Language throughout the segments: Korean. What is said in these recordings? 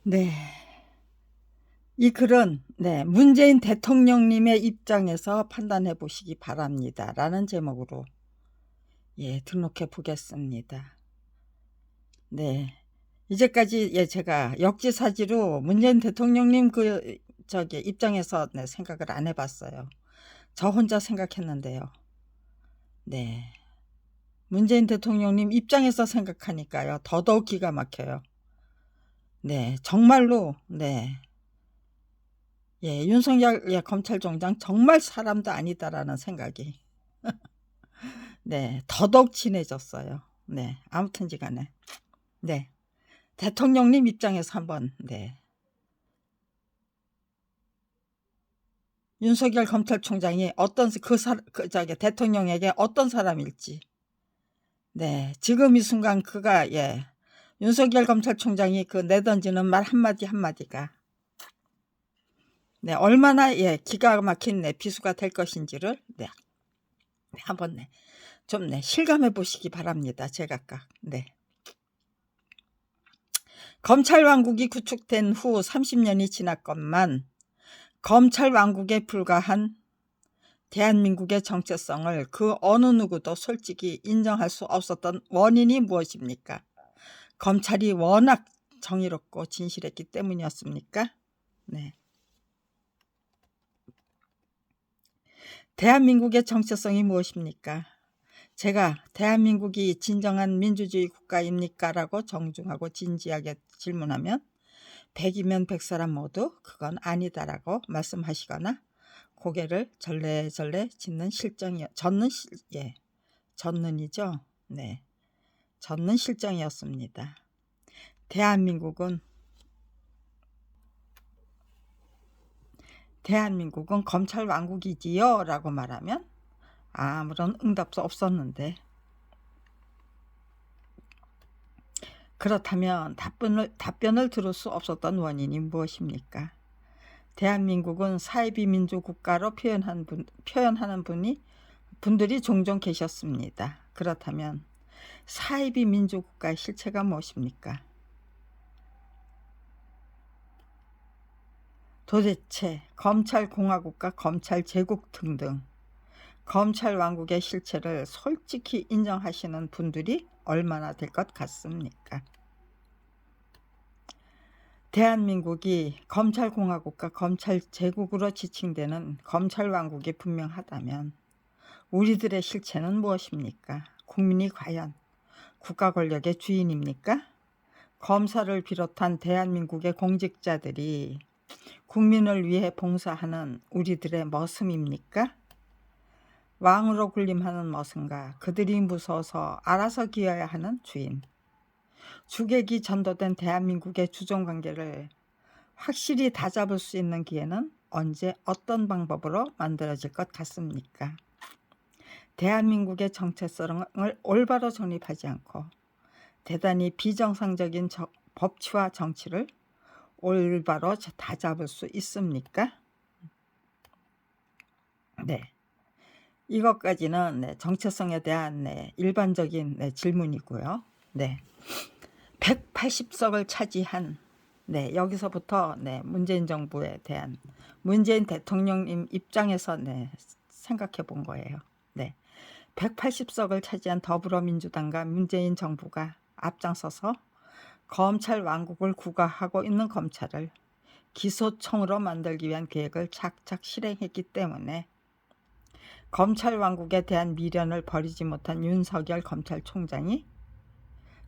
네. 이 글은 문재인 대통령님의 입장에서 판단해 보시기 바랍니다. 라는 제목으로 등록해 보겠습니다. 네. 이제까지 제가 역지사지로 문재인 대통령님 입장에서 생각을 안 해봤어요. 저 혼자 생각했는데요. 네. 문재인 대통령님 입장에서 생각하니까요. 더더욱 기가 막혀요. 네. 정말로 윤석열 검찰총장 정말 사람도 아니다라는 생각이 더더욱 진해졌어요. 아무튼지간에 대통령님 입장에서 한번 윤석열 검찰총장이 어떤 대통령에게 어떤 사람일지 지금 이 순간 그가 윤석열 검찰총장이 내던지는 말 한마디 한마디가 얼마나 기가 막힌 비수가 될 것인지를 한번 좀 실감해 보시기 바랍니다. 제각각. 검찰 왕국이 구축된 후 30년이 지났건만 검찰 왕국에 불과한 대한민국의 정체성을 그 어느 누구도 솔직히 인정할 수 없었던 원인이 무엇입니까? 검찰이 워낙 정의롭고 진실했기 때문이었습니까? 대한민국의 정체성이 무엇입니까? 제가 대한민국이 진정한 민주주의 국가입니까? 라고 정중하고 진지하게 질문하면 100이면 100사람 모두 그건 아니다라고 말씀하시거나 고개를 절레절레 젓는 젓는 실정이었습니다. 대한민국은 검찰 왕국이지요 라고 말하면 아무런 응답도 없었는데, 그렇다면 답변을 들을 수 없었던 원인이 무엇입니까? 대한민국은 사이비 민주국가로 표현하는 분들이 종종 계셨습니다. 그렇다면 사이비 민주국가의 실체가 무엇입니까? 도대체 검찰공화국과 검찰제국 등등 검찰왕국의 실체를 솔직히 인정하시는 분들이 얼마나 될 것 같습니까? 대한민국이 검찰공화국과 검찰제국으로 지칭되는 검찰왕국이 분명하다면 우리들의 실체는 무엇입니까? 국민이 과연 국가 권력의 주인입니까? 검사를 비롯한 대한민국의 공직자들이 국민을 위해 봉사하는 우리들의 머슴입니까? 왕으로 군림하는 머슴과 그들이 무서워서 알아서 기어야 하는 주인. 주객이 전도된 대한민국의 주종관계를 확실히 다잡을 수 있는 기회는 언제 어떤 방법으로 만들어질 것 같습니까? 대한민국의 정체성을 올바로 정립하지 않고 대단히 비정상적인 법치와 정치를 올바로 다잡을 수 있습니까? 이것까지는 정체성에 대한 일반적인 질문이고요. 180석을 차지한 여기서부터 문재인 정부에 대한 문재인 대통령님 입장에서 생각해 본 거예요. 180석을 차지한 더불어민주당과 문재인 정부가 앞장서서 검찰 왕국을 구가하고 있는 검찰을 기소청으로 만들기 위한 계획을 착착 실행했기 때문에 검찰 왕국에 대한 미련을 버리지 못한 윤석열 검찰총장이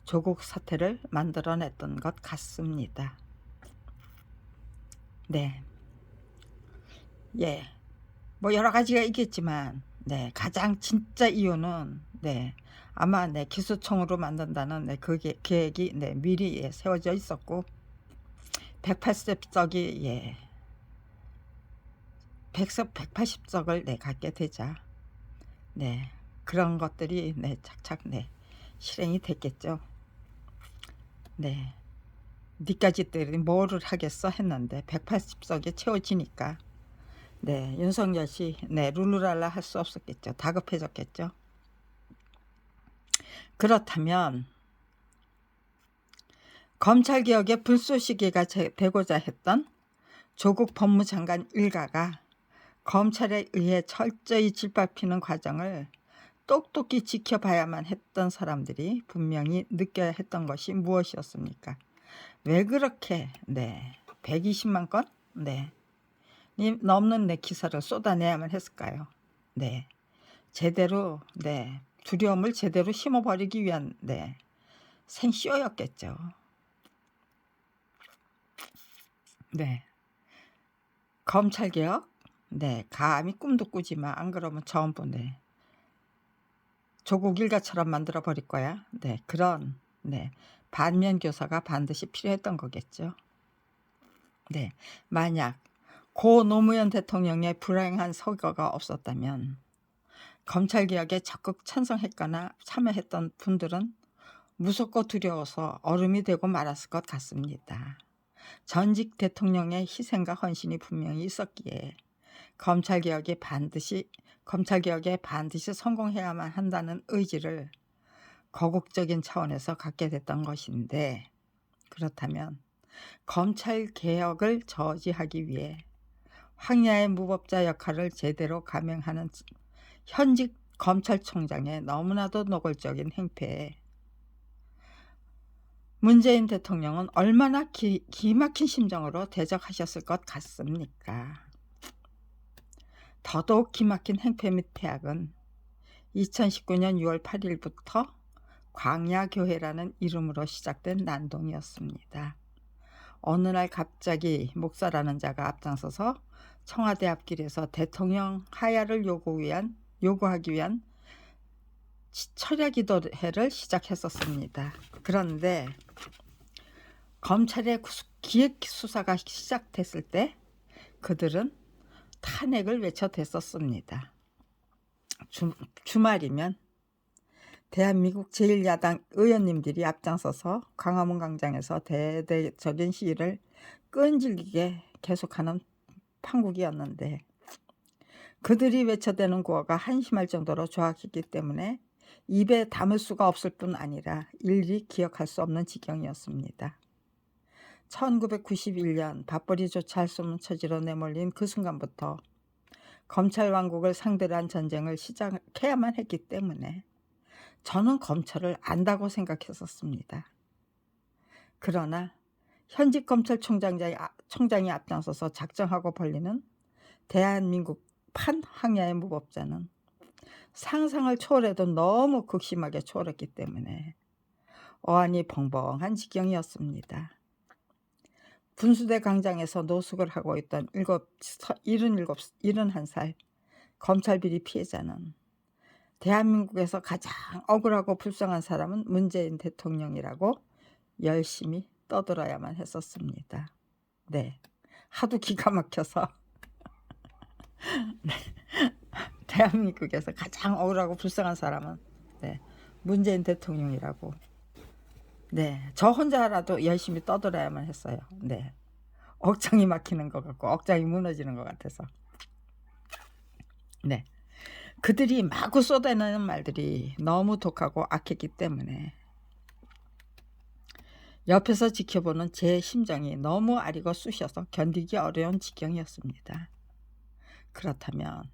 조국 사태를 만들어냈던 것 같습니다. 뭐 여러 가지가 있겠지만 가장 진짜 이유는 아마 기소청으로 만든다는 그 계획이 미리 세워져 있었고 180석이 180석을 갖게 되자 그런 것들이 착착 실행이 됐겠죠. 니까지들이 뭐를 하겠어 했는데 180석이 채워지니까 윤석열 씨 룰루랄라 할 수 없었겠죠. 다급해졌겠죠. 그렇다면 검찰개혁의 불쏘시개가 되고자 했던 조국 법무장관 일가가 검찰에 의해 철저히 짓밟히는 과정을 똑똑히 지켜봐야만 했던 사람들이 분명히 느껴야 했던 것이 무엇이었습니까? 왜 그렇게 120만 건 넘는 기사를 쏟아내야만 했을까요? 제대로 두려움을 제대로 심어버리기 위한 생쇼였겠죠. 검찰개혁 감히 꿈도 꾸지 마. 안 그러면 전부 조국 일가처럼 만들어 버릴 거야. 그런 반면 교사가 반드시 필요했던 거겠죠. 만약 고 노무현 대통령의 불행한 서거가 없었다면 검찰개혁에 적극 찬성했거나 참여했던 분들은 무섭고 두려워서 얼음이 되고 말았을 것 같습니다. 전직 대통령의 희생과 헌신이 분명히 있었기에 검찰개혁에 반드시 성공해야만 한다는 의지를 거국적인 차원에서 갖게 됐던 것인데, 그렇다면 검찰개혁을 저지하기 위해 황야의 무법자 역할을 제대로 감행하는 현직 검찰총장의 너무나도 노골적인 행패에 문재인 대통령은 얼마나 기막힌 심정으로 대적하셨을 것 같습니까? 더더욱 기막힌 행패 및 폐악은 2019년 6월 8일부터 광야교회라는 이름으로 시작된 난동이었습니다. 어느 날 갑자기 목사라는 자가 앞장서서 청와대 앞길에서 대통령 하야를 요구하기 위한 철야기도회를 시작했었습니다. 그런데 검찰의 기획수사가 시작됐을 때 그들은 탄핵을 외쳐댔었습니다. 주말이면 대한민국 제1야당 의원님들이 앞장서서 광화문 광장에서 대대적인 시위를 끈질기게 계속하는 판국이었는데, 그들이 외쳐대는 구호가 한심할 정도로 조악했기 때문에 입에 담을 수가 없을 뿐 아니라 일일이 기억할 수 없는 지경이었습니다. 1991년 밥벌이조차 할 수 없는 처지로 내몰린 그 순간부터 검찰 왕국을 상대로 한 전쟁을 시작해야만 했기 때문에 저는 검찰을 안다고 생각했었습니다. 그러나 현직 검찰총장이 앞장서서 작정하고 벌리는 대한민국 황야의 무법자는 상상을 초월해도 너무 극심하게 초월했기 때문에 어안이 벙벙한 지경이었습니다. 분수대 광장에서 노숙을 하고 있던 71살 검찰 비리 피해자는 대한민국에서 가장 억울하고 불쌍한 사람은 문재인 대통령이라고 열심히 떠들어야만 했었습니다. 하도 기가 막혀서 대한민국에서 가장 억울하고 불쌍한 사람은 문재인 대통령이라고 저 혼자라도 열심히 떠들어야만 했어요. 억장이 막히는 것 같고 억장이 무너지는 것 같아서. 그들이 마구 쏟아내는 말들이 너무 독하고 악했기 때문에 옆에서 지켜보는 제 심정이 너무 아리고 쑤셔서 견디기 어려운 지경이었습니다. 그렇다면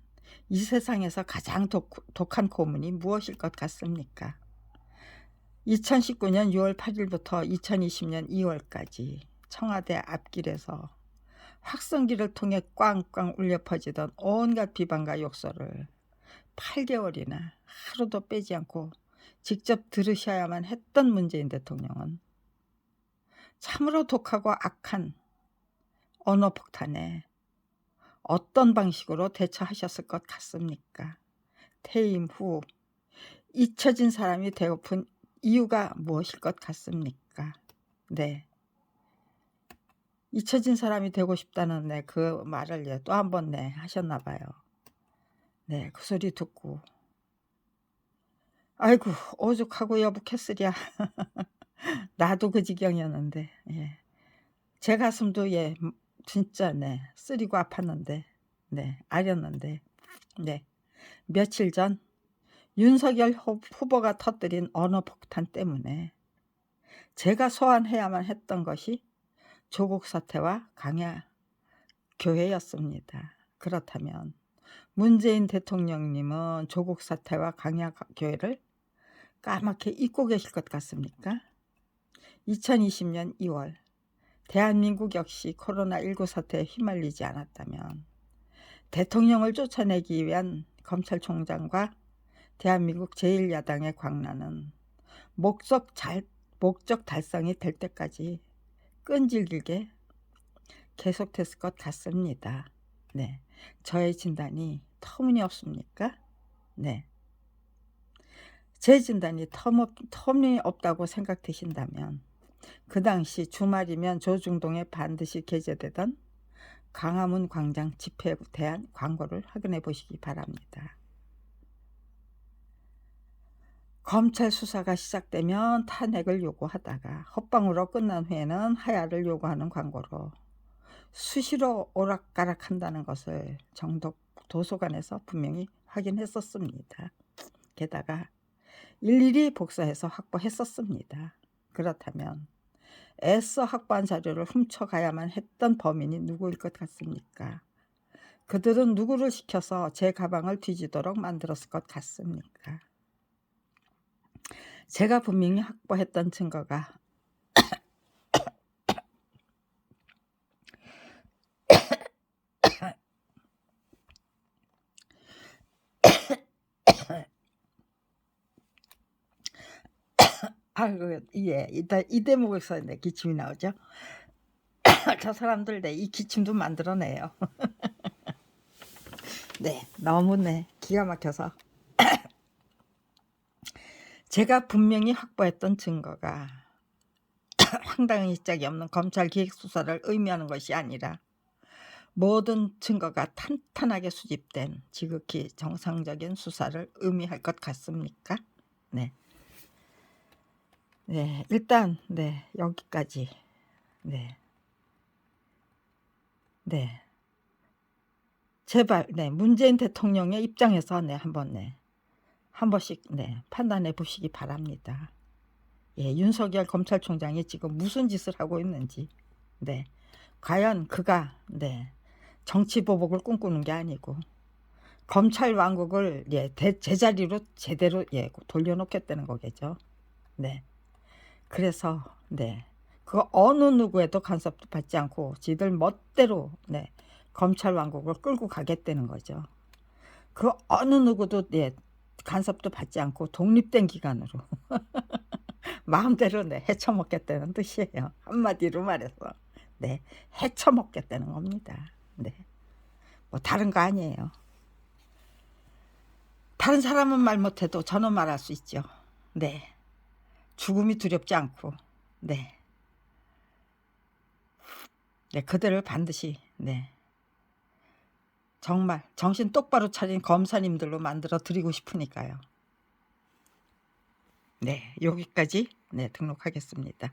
이 세상에서 가장 독한 고문이 무엇일 것 같습니까? 2019년 6월 8일부터 2020년 2월까지 청와대 앞길에서 확성기를 통해 꽝꽝 울려 퍼지던 온갖 비방과 욕설을 8개월이나 하루도 빼지 않고 직접 들으셔야만 했던 문재인 대통령은 참으로 독하고 악한 언어폭탄에 어떤 방식으로 대처하셨을 것 같습니까? 퇴임 후 잊혀진 사람이 되고픈 이유가 무엇일 것 같습니까? 잊혀진 사람이 되고 싶다는 그 말을 또 한 번 하셨나 봐요. 그 소리 듣고 아이고 오죽하고 여북했으랴. 나도 그 지경이었는데 제 가슴도 진짜 쓰리고 아팠는데 아렸는데 며칠 전 윤석열 후보가 터뜨린 언어폭탄 때문에 제가 소환해야만 했던 것이 조국 사태와 강야 교회였습니다. 그렇다면 문재인 대통령님은 조국 사태와 강야 교회를 까맣게 잊고 계실 것 같습니까? 2020년 2월 대한민국 역시 코로나19 사태에 휘말리지 않았다면 대통령을 쫓아내기 위한 검찰총장과 대한민국 제1야당의 광란은 목적 달성이 될 때까지 끈질기게 계속됐을 것 같습니다. 네, 저의 진단이 터무니없습니까? 네, 제 진단이 터무니없다고 생각되신다면 그 당시 주말이면 조중동에 반드시 게재되던 광화문 광장 집회에 대한 광고를 확인해 보시기 바랍니다. 검찰 수사가 시작되면 탄핵을 요구하다가 헛방으로 끝난 후에는 하야를 요구하는 광고로 수시로 오락가락한다는 것을 정독 도서관에서 분명히 확인했었습니다. 게다가 일일이 복사해서 확보했었습니다. 그렇다면 애써 확보한 자료를 훔쳐가야만 했던 범인이 누구일 것 같습니까? 그들은 누구를 시켜서 제 가방을 뒤지도록 만들었을 것 같습니까? 제가 분명히 확보했던 증거가 예, 이 대목에서 내 기침이 나오죠. 저 사람들 이 기침도 만들어내요. 네, 너무 기가 막혀서 제가 분명히 확보했던 증거가 황당한 짝이 없는 검찰 기획수사를 의미하는 것이 아니라 모든 증거가 탄탄하게 수집된 지극히 정상적인 수사를 의미할 것 같습니까? 네. 네, 일단 여기까지. 네. 제발 문재인 대통령의 입장에서 한 번씩 판단해 보시기 바랍니다. 예, 윤석열 검찰총장이 지금 무슨 짓을 하고 있는지, 과연 그가 정치보복을 꿈꾸는 게 아니고 검찰 왕국을 제자리로 제대로 돌려놓겠다는 거겠죠. 그래서 그 어느 누구에도 간섭도 받지 않고 지들 멋대로 검찰 왕국을 끌고 가겠다는 거죠. 그 어느 누구도 간섭도 받지 않고 독립된 기관으로 마음대로 헤쳐먹겠다는 뜻이에요. 한마디로 말해서 헤쳐먹겠다는 겁니다. 뭐 다른 거 아니에요. 다른 사람은 말 못해도 저는 말할 수 있죠. 죽음이 두렵지 않고 그들을 반드시 정말 정신 똑바로 차린 검사님들로 만들어 드리고 싶으니까요. 여기까지 등록하겠습니다.